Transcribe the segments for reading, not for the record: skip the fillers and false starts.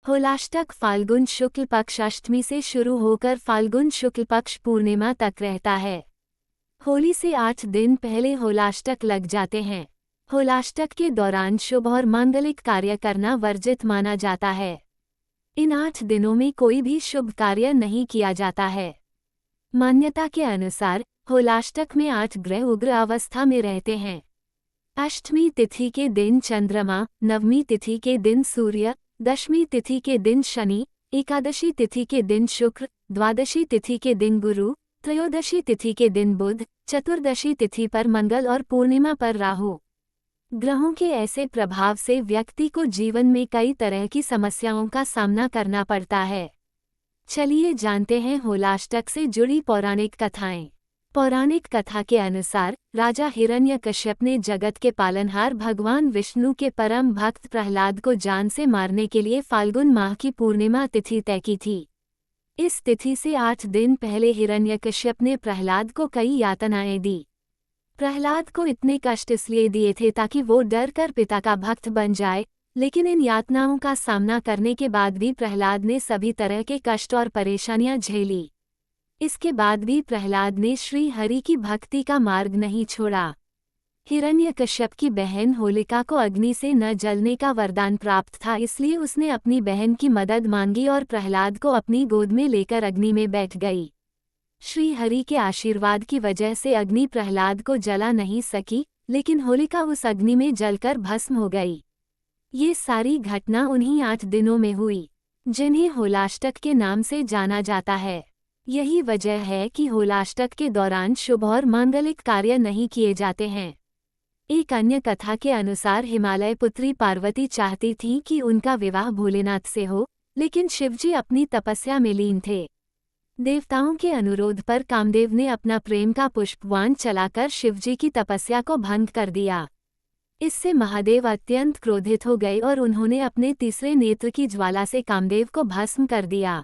होलाष्टक फाल्गुन शुक्ल पक्ष अष्टमी से शुरू होकर फाल्गुन शुक्ल पक्ष पूर्णिमा तक रहता है। होली से 8 दिन पहले होलाष्टक लग जाते हैं। होलाष्टक के दौरान शुभ और मांगलिक कार्य करना वर्जित माना जाता है। इन 8 दिनों में कोई भी शुभ कार्य नहीं किया जाता है। मान्यता के अनुसार होलाष्टक में 8 ग्रह उग्र अवस्था में रहते हैं। अष्टमी तिथि के दिन चंद्रमा, नवमी तिथि के दिन सूर्य, दशमी तिथि के दिन शनि, एकादशी तिथि के दिन शुक्र, द्वादशी तिथि के दिन गुरु, त्रयोदशी तिथि के दिन बुध, चतुर्दशी तिथि पर मंगल और पूर्णिमा पर राहु। ग्रहों के ऐसे प्रभाव से व्यक्ति को जीवन में कई तरह की समस्याओं का सामना करना पड़ता है। चलिए जानते हैं होलाष्टक से जुड़ी पौराणिक कथाएं। पौराणिक कथा के अनुसार राजा हिरण्यकश्यप ने जगत के पालनहार भगवान विष्णु के परम भक्त प्रहलाद को जान से मारने के लिए फाल्गुन माह की पूर्णिमा तिथि तय की थी। इस तिथि से 8 दिन पहले हिरण्यकश्यप ने प्रहलाद को कई यातनाएं दी। प्रहलाद को इतने कष्ट इसलिए दिए थे ताकि वो डर कर पिता का भक्त बन जाए, लेकिन इन यातनाओं का सामना करने के बाद भी प्रहलाद ने सभी तरह के कष्ट और परेशानियां झेली। इसके बाद भी प्रहलाद ने श्री हरि की भक्ति का मार्ग नहीं छोड़ा। हिरण्यकश्यप की बहन होलिका को अग्नि से न जलने का वरदान प्राप्त था, इसलिए उसने अपनी बहन की मदद मांगी और प्रहलाद को अपनी गोद में लेकर अग्नि में बैठ गई। श्री हरि के आशीर्वाद की वजह से अग्नि प्रहलाद को जला नहीं सकी, लेकिन होलिका उस अग्नि में जलकर भस्म हो गई। ये सारी घटना उन्हीं 8 दिनों में हुई, जिन्हें होलाष्टक के नाम से जाना जाता है। यही वजह है कि होलाष्टक के दौरान शुभ और मांगलिक कार्य नहीं किए जाते हैं। एक अन्य कथा के अनुसार हिमालय पुत्री पार्वती चाहती थी कि उनका विवाह भोलेनाथ से हो, लेकिन शिवजी अपनी तपस्या में लीन थे। देवताओं के अनुरोध पर कामदेव ने अपना प्रेम का पुष्पवान चलाकर शिवजी की तपस्या को भंग कर दिया। इससे महादेव अत्यंत क्रोधित हो गए और उन्होंने अपने तीसरे नेत्र की ज्वाला से कामदेव को भस्म कर दिया।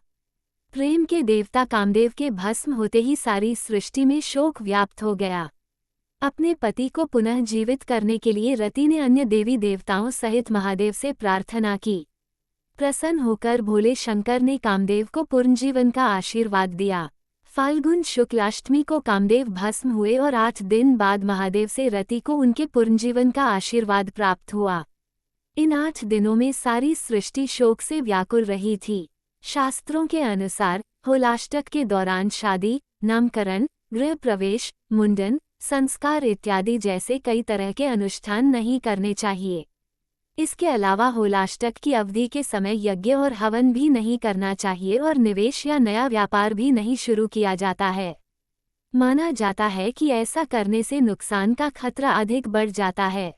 प्रेम के देवता कामदेव के भस्म होते ही सारी सृष्टि में शोक व्याप्त हो गया। अपने पति को पुनः जीवित करने के लिए रति ने अन्य देवी देवताओं सहित महादेव से प्रार्थना की। प्रसन्न होकर भोले शंकर ने कामदेव को पुनर्जीवन का आशीर्वाद दिया। फाल्गुन शुक्ल अष्टमी को कामदेव भस्म हुए और 8 दिन बाद महादेव से रति को उनके पुनर्जीवन का आशीर्वाद प्राप्त हुआ। इन 8 दिनों में सारी सृष्टि शोक से व्याकुल रही थी। शास्त्रों के अनुसार होलाष्टक के दौरान शादी, नामकरण, गृह प्रवेश, मुंडन, संस्कार इत्यादि जैसे कई तरह के अनुष्ठान नहीं करने चाहिए। इसके अलावा होलाष्टक की अवधि के समय यज्ञ और हवन भी नहीं करना चाहिए और निवेश या नया व्यापार भी नहीं शुरू किया जाता है। माना जाता है कि ऐसा करने से नुकसान का खतरा अधिक बढ़ जाता है।